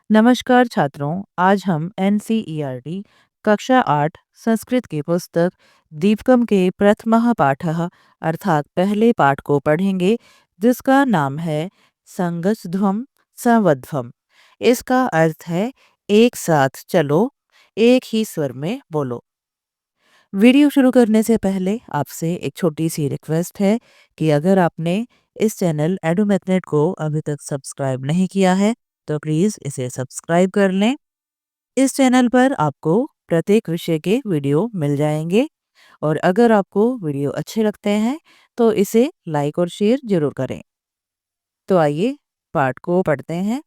नमस्कार छात्रों, आज हम एनसीईआरटी कक्षा 8 संस्कृत की पुस्तक दीपकम के प्रथमः पाठः अर्थात पहले पाठ को पढ़ेंगे, जिसका नाम है संगस्ध्वम संवध्वम। इसका अर्थ है एक साथ चलो, एक ही स्वर में बोलो। वीडियो शुरू करने से पहले आपसे एक छोटी सी रिक्वेस्ट है कि अगर आपने इस चैनल एडुमेथनेट को अभी तक सब्सक्राइब नहीं किया है तो प्लीज़ इसे सब्सक्राइब कर लें। इस चैनल पर आपको प्रत्येक विषय के वीडियो मिल जाएंगे और अगर आपको वीडियो अच्छे लगते हैं तो इसे लाइक और शेयर जरूर करें। तो आइए पाठ को पढ़ते हैं।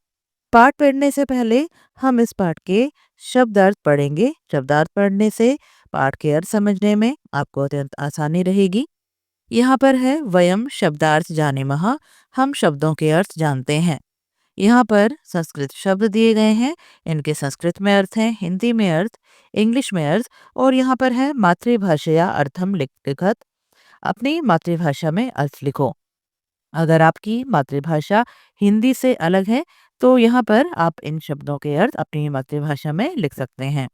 पाठ पढ़ने से पहले हम इस पाठ के शब्दार्थ पढ़ेंगे। शब्दार्थ पढ़ने से पाठ के अर्थ समझने में आपको अत्यंत आसानी रहेगी। यहाँ पर है वयम शब्दार्थ जानीमः, हम शब्दों के अर्थ जानते हैं। यहाँ पर संस्कृत शब्द दिए गए हैं, इनके संस्कृत में अर्थ हैं, हिंदी में अर्थ, इंग्लिश में अर्थ और यहाँ पर है मातृभाषया अर्थम लिखत, अपनी मातृभाषा में अर्थ लिखो। अगर आपकी मातृभाषा हिंदी से अलग है तो यहाँ पर आप इन शब्दों के अर्थ अपनी मातृभाषा में लिख सकते हैं।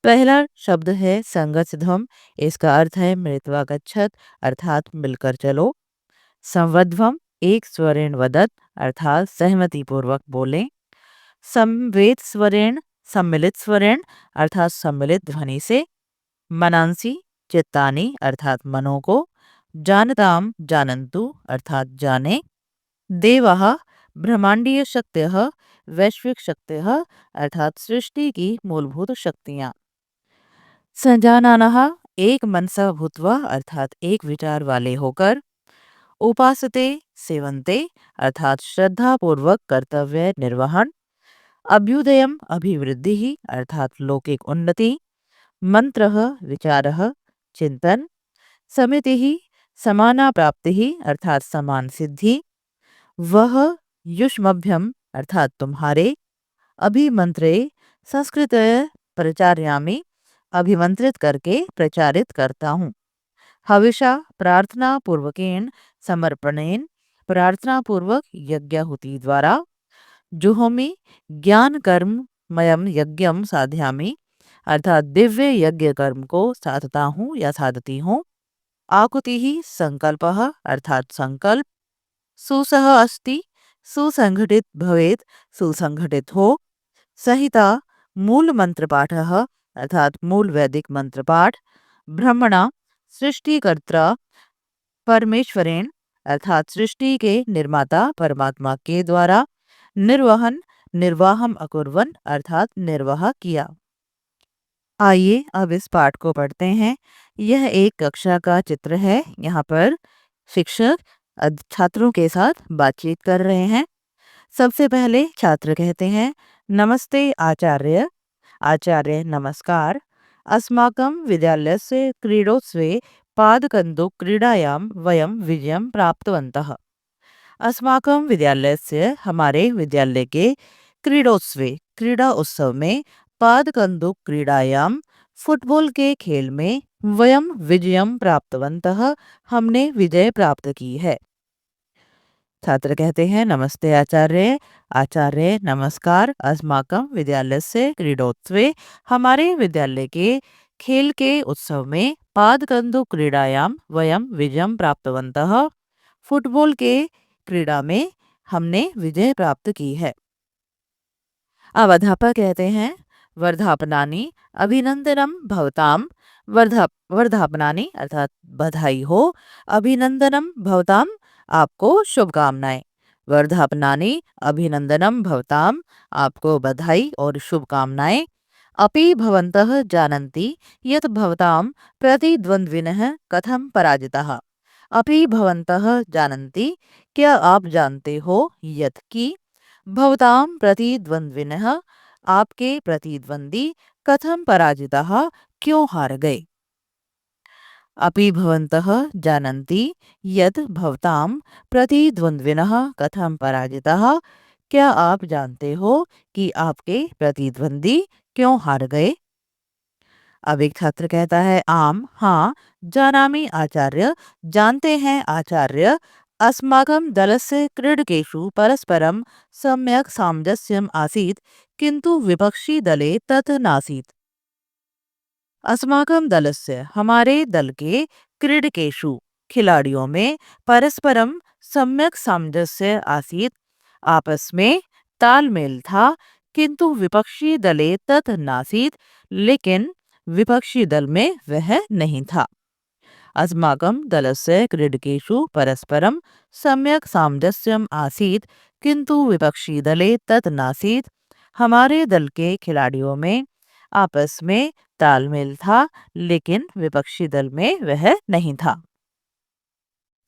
पहला शब्द है संगतध्वम, इसका अर्थ है मृत्वा गच्छत अर्थात मिलकर चलो। संवध्वम, एक स्वरेण वदत अर्थात सहमति पूर्वक बोलें। समवेत स्वरेण, सम्मिलित स्वरेण अर्थात सम्मिलित ध्वनि से। मनांसी, चित्तानी अर्थात मनों को। जानताम जानन्तु अर्थात जाने। देवाः, ब्रह्मांडीय शक्तयः, वैश्विक शक्तयः अर्थात सृष्टि की मूलभूत शक्तियाँ। संजानानः, एक मनसा भूत्वा अर्थात एक विचार वाले होकर। उपासते, सेवन्ते अर्थात श्रद्धा पूर्वक कर्तव्य निर्वहन। अभ्युदयम, अभिवृद्धि ही अर्थात लौकिक उन्नति। मंत्रः, विचारः, चिंतन। समिति ही, समाना प्राप्ति ही अर्थात समान सिद्धि। वह युष्मभ्यम अर्थात तुम्हारे। अभिमंत्रे, संस्कृत प्रचार्यामि, अभिमंत्रित करके प्रचारित करता हूँ। हविषा, प्रार्थना पूर्वकेन समर्पणेन, प्रार्थना पूर्वक यज्ञाहुति द्वारा। जुहोमि, ज्ञान कर्म मयम यज्ञम साध्यामि अर्थात दिव्य यज्ञ कर्म को साधता हूँ या साधती हूँ। आकुति ही, संकल्पः अर्थात संकल्प। सुसह अस्ति, सुसंगठित भवेत, सुसंगठित हो। संहिता, मूल मंत्र पाठः अर्थात मूल वैदिक मंत्र पाठ। ब्रह्मणा, सृष्टिकर्ता परमेश्वरेण अर्थात सृष्टि के निर्माता परमात्मा के द्वारा। निर्वहन, निर्वाहम अकुर्वन अर्थात निर्वाह किया। आइए अब इस पाठ को पढ़ते हैं। यह एक कक्षा का चित्र है। यहाँ पर शिक्षक छात्रों के साथ बातचीत कर रहे हैं। सबसे पहले छात्र कहते हैं, नमस्ते आचार्य। आचार्य, नमस्कार। अस्माकं विद्यालयस्य क्रीडोत्सवे पादकन्दुक क्रीडायां वयं विजयं प्राप्तवन्तः। अस्माकं विद्यालयस्य, हमारे विद्यालय के, क्रीडोत्सवे क्रीड़ा उत्सव में, पादकन्दुक क्रीडायां फुटबॉल के खेल में, वयं विजयं प्राप्तवन्तः हमने विजय प्राप्त की है। छात्र कहते हैं, नमस्ते आचार्य। आचार्य, नमस्कार। अस्माकं विद्यालयस्य क्रीडोत्सवे, हमारे विद्यालय के खेल के उत्सव में, पादकन्दुक क्रीडायां वयं विजयं प्राप्तवन्तः, फुटबॉल के क्रीड़ा में हमने विजय प्राप्त की है। अब अध्यापक कहते हैं, वर्धापनानि अभिनंदनम भवताम। वर्धापनानि अर्थात बधाई हो। अभिनंदनम भवताम, आपको शुभकामनाएं। वर्धापनानि अभिनंदनम भवताम, आपको बधाई और शुभकामनाएं। अपि भवन्तः जानन्ति यत् भवतां प्रतिद्वन्द्विनः कथं पराजिताः। अपि भवन्तः जानन्ति, क्या आप जानते हो, यत् कि भवतां प्रतिद्वन्द्विनः, आपके प्रतिद्वंदी, कथं पराजिताः, क्यों हार गए। अपि भवन्तः जानन्ति यत् भवतां प्रतिद्वन्द्विनः कथं पराजिताः, क्या आप जानते हो कि आपके प्रतिद्वंदी क्यों हार गए। अब एक छात्र कहता है, आम, हाँ, जानामि आचार्य, जानते हैं आचार्य। अस्माकं दलस्य क्रीडकेषु परस्परं सम्यक् सामञ्जस्यम् आसीत्, किन्तु विपक्षीदले तत् नासीत्। अस्माकं दलस्य हमारे दल के क्रीडकेषु खिलाड़ियों में परस्परम सम्यक सामंजस्य आसीत्, आपस में तालमेल था, किंतु विपक्षी दले तत् नासीत्, लेकिन विपक्षी दल में वह नहीं था। अस्माकं दलस्य क्रीडकेषु परस्परं सम्यक् सामञ्जस्यम् आसीत्, किन्तु विपक्षी दले तत् नासीत्। हमारे दल के खिलाड़ियों में आपस में तालमेल था, लेकिन विपक्षी दल में वह नहीं था।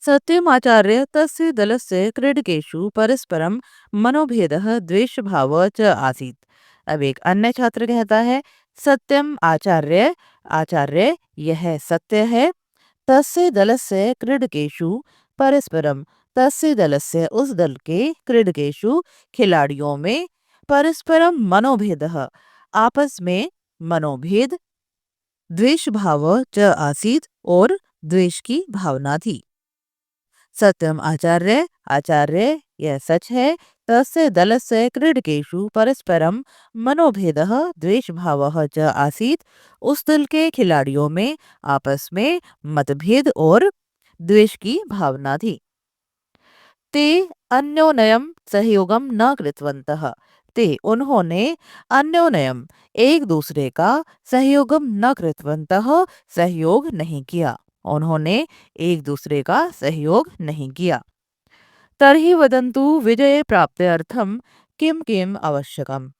सत्यमाचार्य तस्य दलस्य क्रीडकेषु परस्परं मनोभेदः द्वेषभावः च आसीत्। अब एक अन्य छात्र कहता है, सत्यम आचार्य, आचार्य यह सत्य है, तस्य दलस्य क्रीडकेषु परस्परम, तस्य दलस्य उस दल के क्रीडकेषु खिलाड़ियों में परस्परम मनोभेदः आपस में मनोभेद, द्वेष भाव च आसीत और द्वेष की भावना थी। सत्यम आचार्य, आचार्य यह सच है, तस्य दलस्य क्रीडकेषु परस्परम मनोभेदः द्वेषभावः च आसीत्, उस दल के खिलाड़ियों में आपस में मतभेद और द्वेष की भावना थी। ते अन्योन्यम सहयोगम न कृतवन्तः, ते उन्होंने अन्योन्यम एक दूसरे का सहयोगम न कृतवन्तः सहयोग नहीं किया, उन्होंने एक दूसरे का सहयोग नहीं किया। तर्हि वदन्तु विजय प्राप्त्यर्थम किम किम आवश्यकम।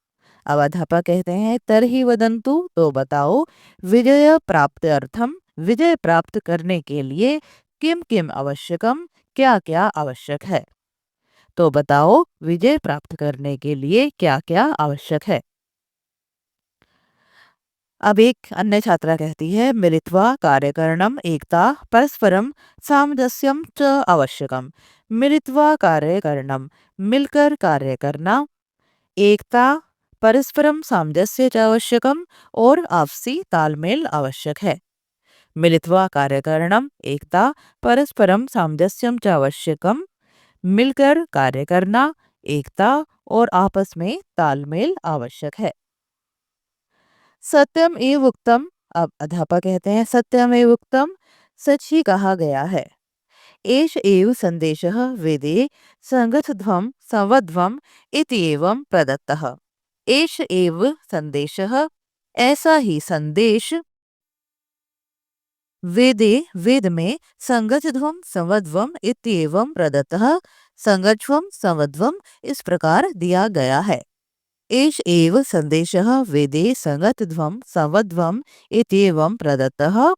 अब अध्यापक कहते हैं तर्हि वदन्तु, तो बताओ, विजय प्राप्त्यर्थम विजय प्राप्त करने के लिए किम किम आवश्यकम क्या क्या आवश्यक है। तो बताओ विजय प्राप्त करने के लिए क्या क्या आवश्यक है। अब एक अन्य छात्रा कहती है मिलित्वा कार्यकरणम एकता परस्परम सामंजस्यम च आवश्यकम। मिलित्वा कार्यकरणम मिलकर कार्य करना, एकता परस्परम सामंजस्य च आवश्यकम और आपसी तालमेल आवश्यक है। मिलित्वा कार्यकरणम एकता परस्परम सामंजस्यम च आवश्यकम, मिलकर कार्य करना, एकता और आपस में तालमेल आवश्यक है। सत्यम एव उक्तम, अब अध्यापक कहते हैं सत्यम एव उक्तम, सच ही कहा गया है। एष एव संदेशः वेदे संगतध्वं संवध्वम् इत्येवं प्रदत्तः। एष एव संदेशः, ऐसा ही संदेश वेदे वेद में संगतध्वं संवध्वम् इत्येवं प्रदत्तः, संगतध्वं संवध्वम् इस प्रकार दिया गया है। एष एव संदेशः वेदे संगतध्वं संवध्वम् इत्येवं प्रदत्तः,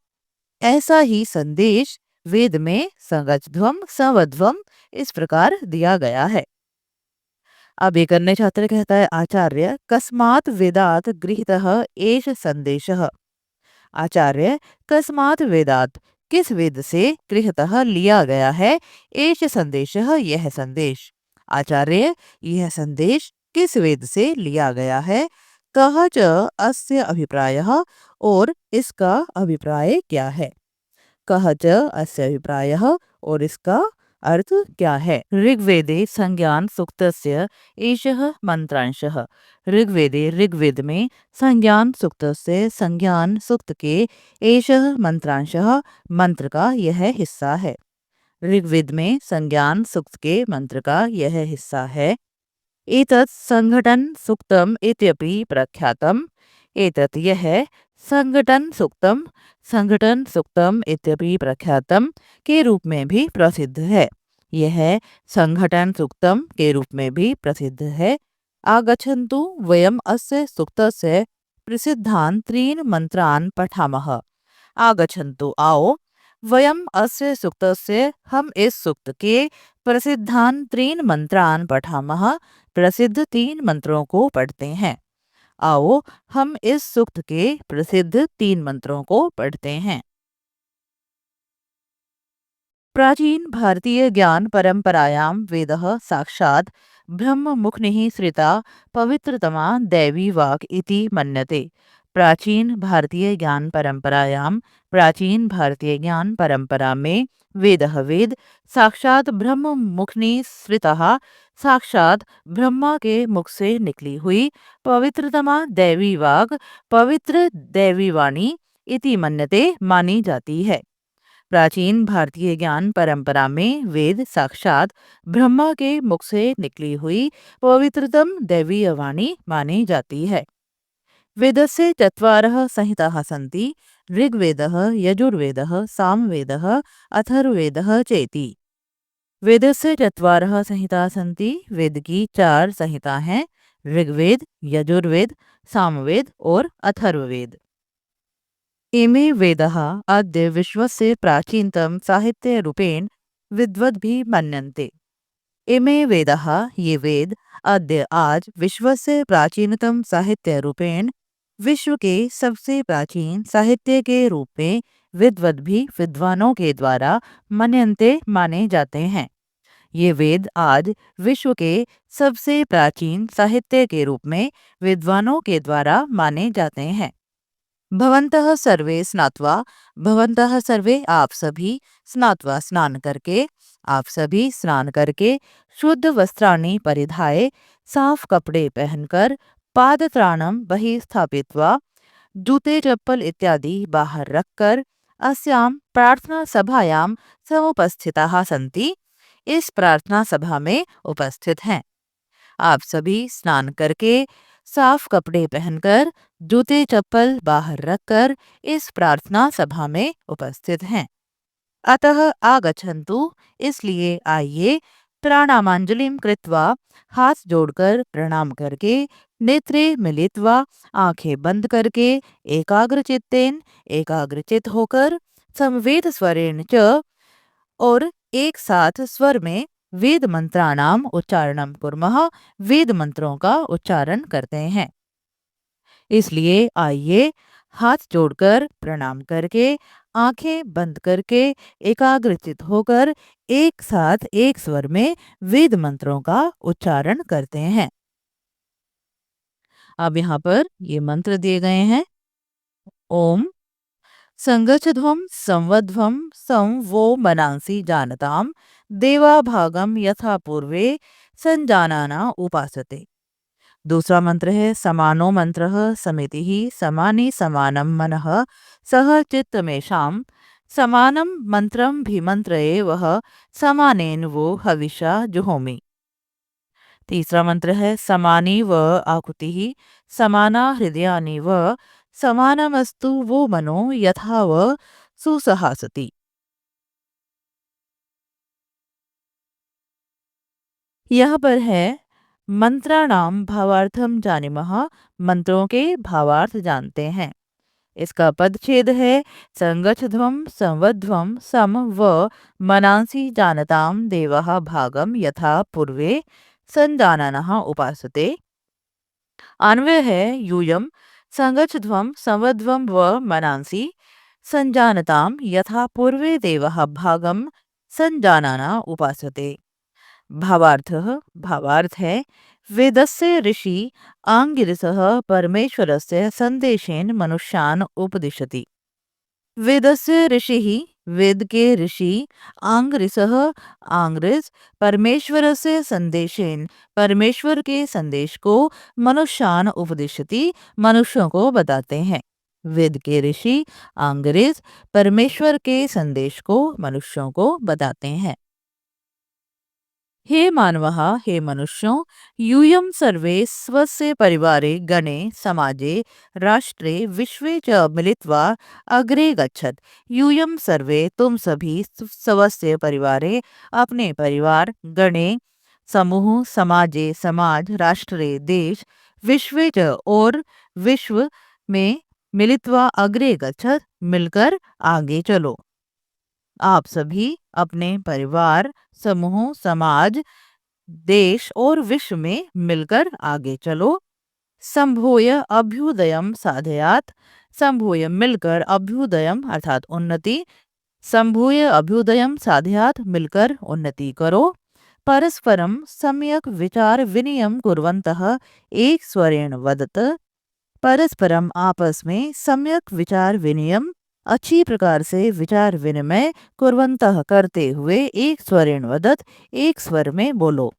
ऐसा ही संदेश वेद में संगतध्वं संवध्वम् इस प्रकार दिया गया है। अब एक अन्य छात्र कहता है आचार्य कस्मात् वेदात् गृहीतः एष संदेशः। आचार्य कस्मात् वेदात् किस वेद से गृहीतः लिया गया है, एष संदेशः यह संदेश। आचार्य यह संदेश किस वेद से लिया गया है, कः च अस्य अभिप्रायः और इसका अभिप्राय क्या है। कः च अस्य अभिप्रायः और इसका अर्थ क्या है। ऋग्वेदे संज्ञान सूक्तस्य एषः मंत्रांशः। ऋग्वेदे ऋग्वेद में संज्ञान सूक्तस्य संज्ञान सूक्त के एषः मंत्रांशः मंत्र का यह हिस्सा है। ऋग्वेद में संज्ञान सूक्त के मंत्र का यह हिस्सा है। एतत् संघटन सूक्तम इत्यपि प्रख्यातम। एतत् यह संघटन सूक्तम इत्यपि प्रख्यातम के रूप में भी प्रसिद्ध है। यह संघटन सूक्तम के रूप में भी प्रसिद्ध है। आगच्छन्तु वयम् अस्य सूक्तस्य प्रसिद्धान् त्रीन् मंत्रान् पठामः। आगच्छन्तु आओ, वयम् अस्य सूक्तस्य हम इस सूक्त के प्रसिद्धान् त्रीन् मंत्रान् पठामः, प्रसिद्ध 3 मंत्रों को पढ़ते हैं। आओ हम इस सूक्त के प्रसिद्ध 3 मंत्रों को पढ़ते हैं। प्राचीन भारतीय ज्ञान परंपरायां वेदः साक्षात् ब्रह्म मुखनिः श्रिता पवित्रतमा दैवी वाक् इति मन्यते। प्राचीन भारतीय ज्ञान परंपरा में वेदः वेद साक्षात ब्रह्म मुखनि स्मृतः, साक्षात ब्रह्मा के मुख से निकली हुई पवित्रतमा दैवी वाग, पवित्र दैवी वाणी इति मन्यते मानी जाती है। प्राचीन भारतीय ज्ञान परंपरा में वेद साक्षात ब्रह्मा के मुख से निकली हुई पवित्रतम दैवीय वाणी मानी जाती है। वेदस्य चत्वारः संहिताः सन्ति, ऋग्वेदः, यजुर्वेदः, सामवेदः, अथर्ववेदः चेति। वेदस्य चत्वारः संहिताः सन्ति, वेद की 4 संहिता हैं, ऋग्वेद, यजुर्वेद, सामवेद और अथर्ववेद। इमे वेदाः अद्य विश्वस्य प्राचीनतम साहित्य रूपेण विद्वद्भिः मन्यन्ते। इमे वेदाः, ये वेद अद्य आज विश्वस्य प्राचीनतम साहित्य रूपेण विश्व के सबसे प्राचीन साहित्य के रूप में विद्वद्भिः विद्वानों के द्वारा मन्यन्ते माने जाते हैं। ये वेद आज विश्व के सबसे प्राचीन साहित्य के रूप में विद्वानों के द्वारा माने जाते हैं। भवन्तः सर्वे स्नात्वा, भवन्तः सर्वे आप सभी स्नात्वा स्नान करके, आप सभी स्नान करके, शुद्ध वस्त्राणि परिधाय, साफ कपड़े पहनकर, पादत्राणम बहि स्थापित्वा, जूते चप्पल इत्यादि बाहर रखकर, अस्याम प्रार्थना सभायां समुपस्थिताः सन्ति, इस प्रार्थना सभा में उपस्थित हैं। आप सभी स्नान करके, साफ कपड़े पहनकर, जूते चप्पल बाहर रखकर इस प्रार्थना सभा में उपस्थित हैं। अतः आगच्छन्तु, इसलिए आइए, प्रणामांजलिं कृत्वा, हाथ जोड़कर प्रणाम करके, नेत्रे मिलित्वा, आंखें बंद करके, एकाग्रचित्तेन, एकाग्रचित होकर, समवेत स्वरेण च, और एक साथ स्वर में वेद मंत्राणाम उच्चारणम कुर्मः, वेद मंत्रों का उच्चारण करते हैं। इसलिए आइए, हाथ जोड़कर प्रणाम करके, आंखें बंद करके, एकाग्रचित होकर एक साथ एक स्वर में वेद मंत्रों का उच्चारण करते हैं। अब यहाँ पर ये मंत्र दिए गए हैं। ओम संगच्छध्वं संवध्वं सं वो मनांसि जानताम, देवाभागम यथा पूर्वे संजानाना उपासते। दूसरा मंत्र है समानो मंत्रः समितिः समानि समानं मनः सह चित्तमेषां, समानं मंत्रं भिमंत्रये वह समानेन वो हविषा जुहोमि। तीसरा मंत्र है समानी व आकुतिः समाना हृदयानि व समानमस्तु वो मनो यथा व सुसहासति। यहाँ पर है मंत्राणाम भावार्थम जानीमः, मंत्रों के भावार्थ जानते हैं। इसका पदच्छेद है संगच्छध्वं संवध्वं सम व मनांसि जानताम देवः भागम यथा पूर्वे संजाननः उपासते। अन्वय है यूयम संगच्छध्वं संवध्वं व मनांसि संजानताम यथा पूर्वे देवः भागम संजानना उपासते। भावार्थ है वेदस्य ऋषि आंगिरसः परमेश्वरस्य संदेशेन मनुष्यान् उपदिशति। वेदस्य ऋषिः, वेद के ऋषि, आंग्रिसः, आंग्रिस, परमेश्वरस्य संदेशेन, परमेश्वर के संदेश को, मनुष्यान् उपदिशति, मनुष्यों को बताते हैं। वेद के ऋषि आंग्रिस परमेश्वर के संदेश को मनुष्यों को बताते हैं। हे मानवः, हे मनुष्यों, यूयं सर्वे स्वस्य परिवारे गणे समाजे राष्ट्रे विश्वे च मिलित्वा अग्रे गच्छत। यूयं सर्वे, तुम सभी, स्वस्य परिवारे, अपने परिवार, गणे समूह, समाजे समाज, राष्ट्रे देश, विश्वे च और विश्व में, मिलित्वा अग्रे गच्छत मिलकर आगे चलो। आप सभी अपने परिवार, समूह, समाज, देश और विश्व में मिलकर आगे चलो। संभूय अभ्युदयम साधयात, संभूय मिलकर, अभ्युदयम अर्थात उन्नति, संभूय अभ्युदयम साधयात मिलकर उन्नति करो। परस्परम सम्यक विचार विनियम कुर्वन्तः एक स्वरेण वदत, परस्परम आपस में सम्यक विचार विनिमय अच्छी प्रकार से विचार विनिमय कुर्वन्तः करते हुए एक स्वरेण वदत एक स्वर में बोलो।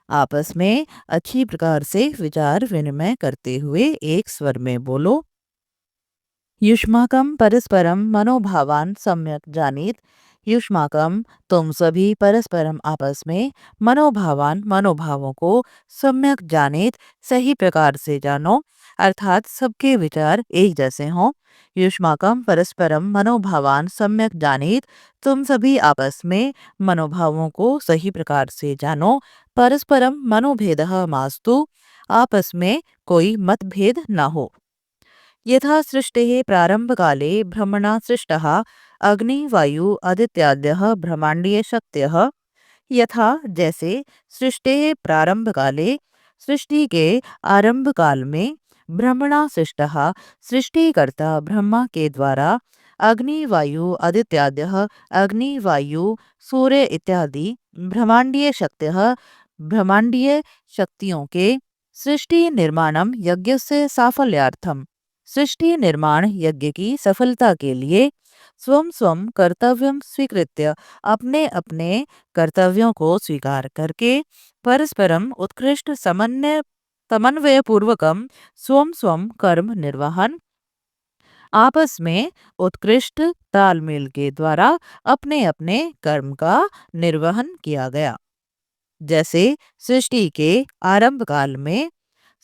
आपस में अच्छी प्रकार से विचार विनिमय करते हुए एक स्वर में बोलो। युष्माकं परस्परम मनोभावान सम्यक जानीत। युष्माकं तुम सभी परस्परम आपस में मनोभावान मनोभावों को सम्यक जानीत सही प्रकार से जानो, अर्थात सबके विचार एक जैसे हों। युष्माकं परस्परम मनोभावान सम्यक जानीत, तुम सभी आपस में मनोभावों को सही प्रकार से जानो। परस्परम मनोभेदः मास्तु, आपस में कोई मतभेद न हो। यथा सृष्टेः प्रारंभकाले ब्रह्मणा सृष्टः अग्नि वायु आदित्याद्यः ब्रह्मांडीय शक्तयः। यथा जैसे सृष्टेः प्रारंभ काले सृष्टि के आरंभ काल में ब्रह्मणा सृष्टः सृष्टिकर्ता ब्रह्मा के द्वारा अग्नि वायु आदित्याद्यः अग्नि वायु सूर्य इत्यादि ब्रह्मांडीय शक्तयः ब्रह्मांडीय शक्तियों के सृष्टि निर्माणम यज्ञ से साफल्यार्थम सृष्टि निर्माण यज्ञ की सफलता के लिए स्वम स्वम कर्तव्यम स्वीकृत्य अपने अपने कर्तव्यों को स्वीकार करके परस्परम उत्कृष्ट समन्वय पूर्वकम स्वम स्वम कर्म निर्वहन आपस में उत्कृष्ट तालमेल के द्वारा अपने अपने कर्म का निर्वहन किया गया। जैसे सृष्टि के आरंभ काल में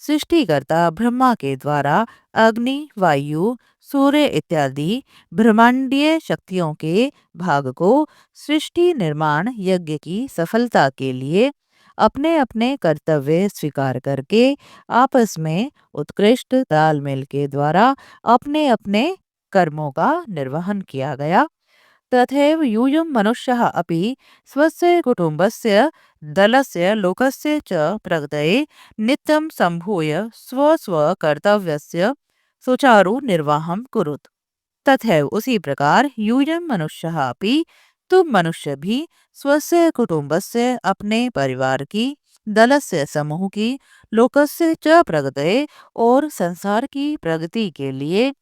सृष्टिकर्ता ब्रह्मा के द्वारा अग्नि वायु सूर्य इत्यादि ब्रह्मांडीय शक्तियों के भाग को सृष्टि निर्माण यज्ञ की सफलता के लिए अपने अपने कर्तव्य स्वीकार करके आपस में उत्कृष्ट तालमेल के द्वारा अपने अपने कर्मों का निर्वहन किया गया। तथैव यूयं मनुष्यः अपि स्वस्य कुटुम्बस्य दलस्य लोकस्य च प्रगतये नित्यं सम्भूय स्वस्वकर्तव्यस्य सुचारु निर्वाहं कुरुत। तथैव उसी प्रकार यूयं मनुष्यः अपि तुम मनुष्य भी स्वस्य कुटुम्बस्य अपने परिवार की दलस्य समूह की लोकस्य च प्रगतये और संसार की प्रगति के लिए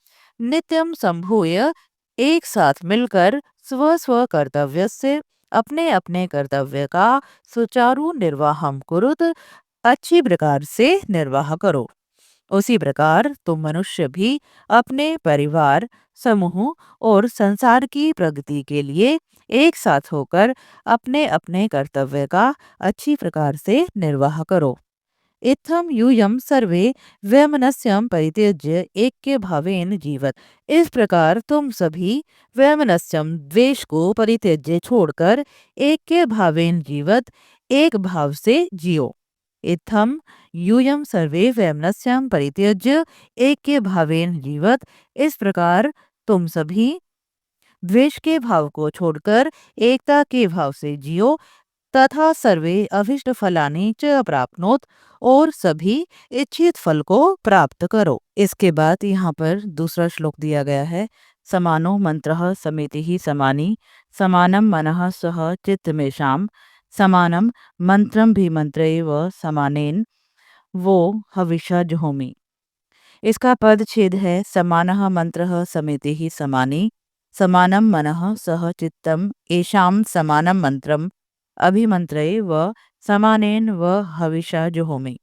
नित्यम संभूय एक साथ मिलकर स्व स्व कर्तव्य से अपने अपने कर्तव्य का सुचारु निर्वाहम कुरुत अच्छी प्रकार से निर्वाह करो। उसी प्रकार तुम मनुष्य भी अपने परिवार समूह और संसार की प्रगति के लिए एक साथ होकर अपने अपने कर्तव्य का अच्छी प्रकार से निर्वाह करो। इत्थम यूयम सर्वे वैमनस्यम परित्यज्य ऐक्य भावेन जीवत। इस प्रकार तुम सभी वैमनस्यम द्वेष को परित्यज्य छोड़कर ऐक्य भावेन जीवत एक भाव से जियो। इत्थम यूयम सर्वे वैमनस्यम परित्यज्य ऐक्य भावेन जीवत। इस प्रकार तुम सभी द्वेष के भाव को छोड़कर एकता के भाव से जियो तथा सर्वे अभिष्ट फलानि च प्राप्नोत और सभी इच्छित फल को प्राप्त करो। इसके बाद यहाँ पर दूसरा श्लोक दिया गया है। समानो मंत्रः समितिः समानी समानम मनः सह चित्तमेषाम समानम मंत्रम भी मंत्रैव समानेन वो हविषा जुहोमि। इसका पद छेद है। समानः मंत्रः समितिः समानी समानम मनः सह चित्तम एषाम समानम मंत्रम अभिमंत्रे व समानेन व हविषा जुहोमि।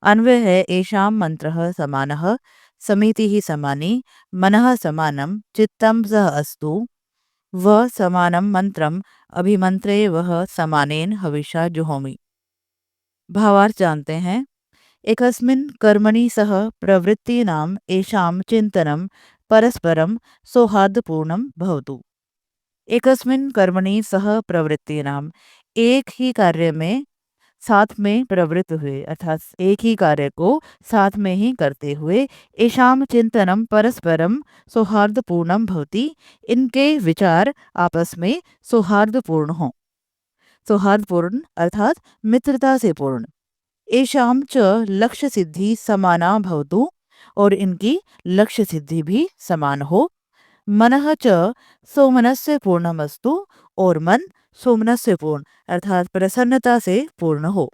अन्वय है एषाम मंत्रः समानः समितिः समानी मनः समानम चित्तम सह अस्तु व समानम मंत्रम अभिमंत्रे वह समानेन हविषा जुहोमि। भावार्थ जानते हैं। एकस्मिन् कर्मणि सह प्रवृत्तीनाम एषाम चिंतनम परस्परम सौहार्दपूर्णम भवतु। एकस्मिन् कर्मणि सह प्रवृत्तीनाम एक ही कार्य में साथ में प्रवृत्त हुए अर्थात एक ही कार्य को साथ में ही करते हुए एषाम चिंतनम परस्परम सौहार्दपूर्णम भवति। इनके विचार आपस में सौहार्दपूर्ण हों। सौहार्दपूर्ण अर्थात मित्रता से पूर्ण। एषाम च लक्ष्य सिद्धि समाना भवतु और इनकी लक्ष्य सिद्धि भी समान हो। मनः च सौमनस्य पूर्णमस्तु और मन सोमनस्य पूर्ण अर्थात प्रसन्नता से पूर्ण हो।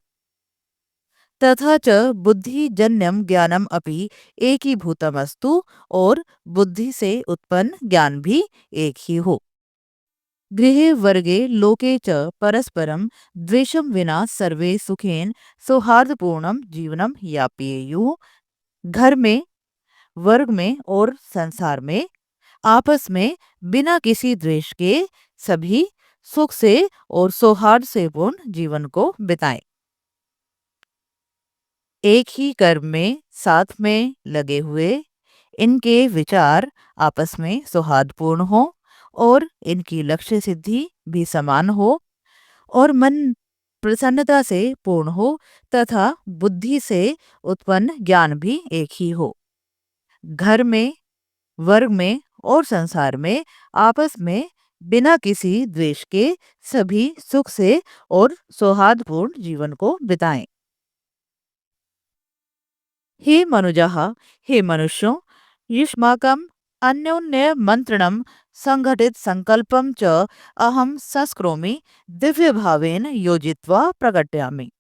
तथा च बुद्धिजन्यम ज्ञानम अपि एकीभूतमस्तु, और बुद्धि से उत्पन्न ज्ञान भी एक ही हो। गृहे वर्गे लोके च परस्परम द्वेषम विना सर्वे सुखेन सौहार्दपूर्णम जीवनम यापयेयुः। घर में, वर्ग में और संसार में आपस में बिना किसी द्वेष के सभी सुख से और सौहार्द से पूर्ण जीवन को बिताएं। एक ही कर्म में साथ में लगे हुए इनके विचार आपस में सौहार्दपूर्ण हो, और इनकी लक्ष्य सिद्धि भी समान हो, और मन प्रसन्नता से पूर्ण हो, तथा बुद्धि से उत्पन्न ज्ञान भी एक ही हो। घर में, वर्ग में और संसार में आपस में बिना किसी द्वेष के सभी सुख से और सौहार्दपूर्ण जीवन को बिताएं। हे मनुजाः, हे मनुष्यों, युष्माकं अन्योन्य मंत्रणं संघटित संकल्पं च अहम संस्करोमि दिव्य भावेन योजित्वा प्रकटयामि।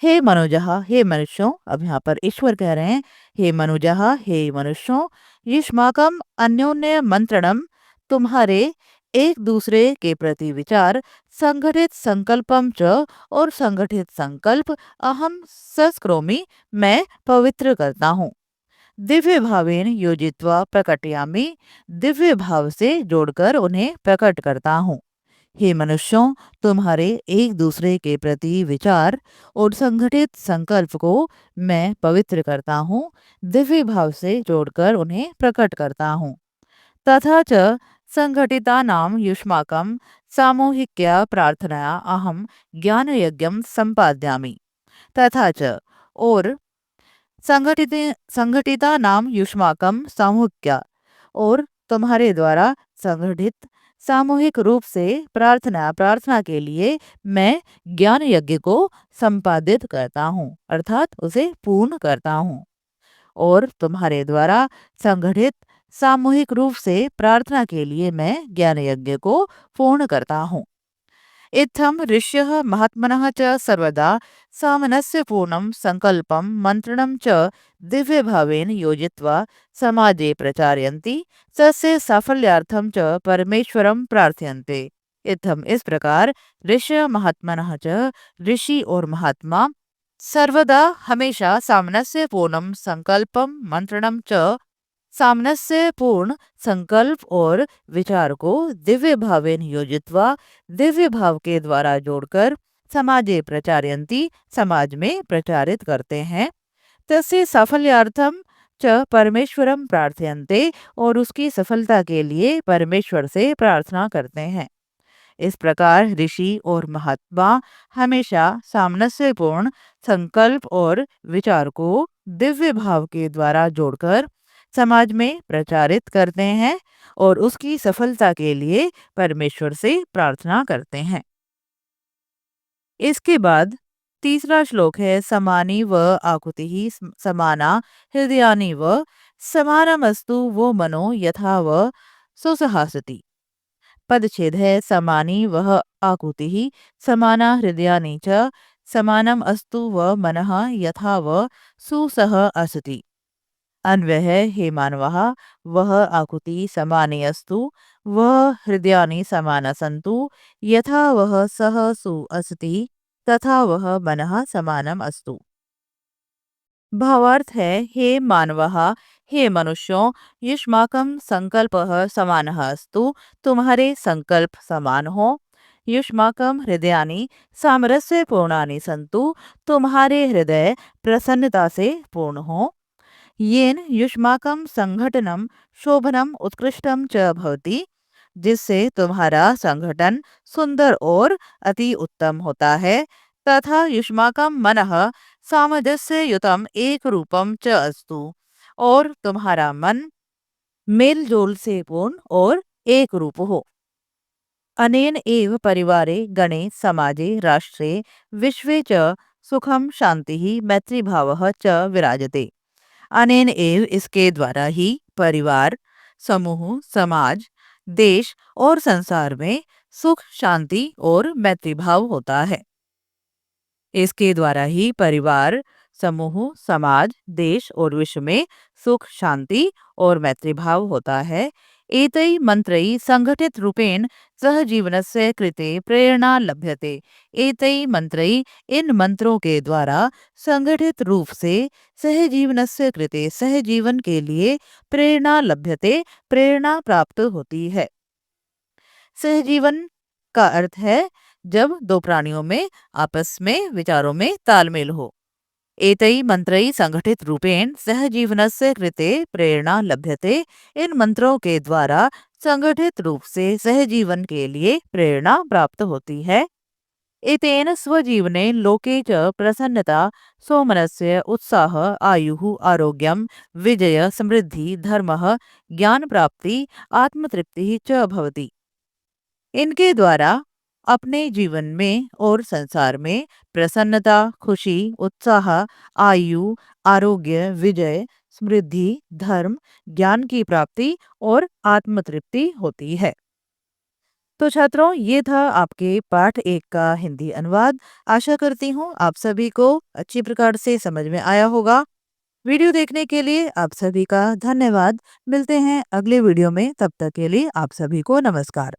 हे मनुजः, हे मनुष्यों, अब यहाँ पर ईश्वर कह रहे हैं, हे मनुजः, हे मनुष्यों, युष्माकं अन्योन्य मंत्रणम, तुम्हारे एक दूसरे के प्रति विचार, संगठित संकल्पम च, और संगठित संकल्प अहम संस्करोमि, मैं पवित्र करता हूँ। दिव्य भावेन योजित्वा प्रकटयामि, दिव्य भाव से जोड़कर उन्हें प्रकट करता हूँ। हे मनुष्यों, तुम्हारे एक दूसरे के प्रति विचार और संगठित संकल्प को मैं पवित्र करता हूँ, दिव्य भाव से जोड़कर उन्हें प्रकट करता हूँ। तथा च संघटितानां युष्माकं सामूहिक्या प्रार्थनया अहम ज्ञानयज्ञं संपादयामि। तथा च, और संगठित संगठिता नाम युष्माकम सामूहिक्या, और तुम्हारे द्वारा संगठित सामूहिक रूप से प्रार्थना प्रार्थना के लिए मैं ज्ञान यज्ञ को संपादित करता हूँ, अर्थात उसे पूर्ण करता हूँ। और तुम्हारे द्वारा संगठित सामूहिक रूप से प्रार्थना के लिए मैं ज्ञान यज्ञ को पूर्ण करता हूँ। इत्थम ऋष्यः महात्मनः च सर्वदा सामनस्यपूर्णं संकल्पं मंत्रणं च दिव्यभावेन योजित्वा समाजे प्रचारयन्ति, तस्य साफल्यार्थं च परमेश्वरं प्रार्थयन्ते। इत्थम, इस प्रकार, ऋष्य महात्मनः च, ऋषि और महात्मा, सर्वदा हमेशा सामनस्य पूर्णम संकल्पम मंत्रणम च, सामनस्य पूर्ण संकल्प और विचार को दिव्य भावेन योजित्वा, दिव्य भाव के द्वारा जोड़कर, समाजे प्रचारयन्ति, समाज में प्रचारित करते हैं। तस्य साफल्यार्थम च परमेश्वरम प्रार्थयन्ते, और उसकी सफलता के लिए परमेश्वर से प्रार्थना करते हैं। इस प्रकार ऋषि और महात्मा हमेशा सामंजस्यपूर्ण संकल्प और विचार को दिव्य भाव के द्वारा जोड़कर समाज में प्रचारित करते हैं, और उसकी सफलता के लिए परमेश्वर से प्रार्थना करते हैं। इसके बाद तीसरा श्लोक है, समानी व आकुति ही समाना हृदयानि व समानमस्तु वो मनो यथा व सुसहासति। पदच्छेद है, समानी वह आकुति ही समाना हृदयानि च समानम अस्तु व मनः यथा व सुसह असति। अन्वय है, हे मानवः, वह आकुति समाने अस्तु, वह हृदयानि समाना सन्तु, यथा वह सह सु असति, तथा वह मनः समानम अस्तु। भावार्थ है, हे मानवः, हे मनुष्यों, युष्माकं संकल्पः समानः अस्तु, तुम्हारे संकल्प समान हो। युष्माकं हृदयानि सामरस्य पूर्णानि सन्तु, तुम्हारे हृदय प्रसन्नता से पूर्ण हो। येन युष्माकं संघटनम शोभनम उत्कृष्टम च भवति, जिससे तुम्हारा संगठन सुंदर और अति उत्तम होता है। तथा युष्माकं मनः सामंजस्य युतम एक रूपम च अस्तु, और तुम्हारा मन मेल जोल से पूर्ण और एक रूप हो। अनेन एव परिवारे गणे समाजे राष्ट्रे विश्वे च सुखम शांति मैत्रीभावः च विराजते। अनेन एव, इसके द्वारा ही, परिवार, समूह, समाज, देश और संसार में सुख, शांति और मैत्रीभाव होता है। इसके द्वारा ही परिवार, समूह, समाज, देश और विश्व में सुख, शांति और मैत्री भाव होता है। एतै मंत्रै संघटित रूपेण सहजीवनस्य कृते प्रेरणा लभ्यते। एतै मंत्रै, इन मंत्रों के द्वारा संगठित रूप से सहजीवनस्य कृते, सहजीवन के लिए प्रेरणा लभ्यते, प्रेरणा प्राप्त होती है। सहजीवन का अर्थ है जब दो प्राणियों में आपस में विचारों में तालमेल हो। एतै मंत्रै संगठित रूपेण सहजीवनस्य कृते प्रेरणा लभ्यते। इन मंत्रों के द्वारा संगठित रूप से सहजीवन के लिए प्रेरणा प्राप्त होती है। एतेन स्वजीवने लोके च प्रसन्नता, सौमनस्य, उत्साह, आयुः, आरोग्यम, विजय, समृद्धि, धर्मः, ज्ञान प्राप्ति, आत्मतृप्ति च भवति। इनके द्वारा अपने जीवन में और संसार में प्रसन्नता, खुशी, उत्साह, आयु, आरोग्य, विजय, समृद्धि, धर्म, ज्ञान की प्राप्ति और आत्मतृप्ति होती है। तो छात्रों, ये था आपके पाठ 1 का हिंदी अनुवाद। आशा करती हूँ आप सभी को अच्छी प्रकार से समझ में आया होगा। वीडियो देखने के लिए आप सभी का धन्यवाद। मिलते हैं अगले वीडियो में, तब तक के लिए आप सभी को नमस्कार।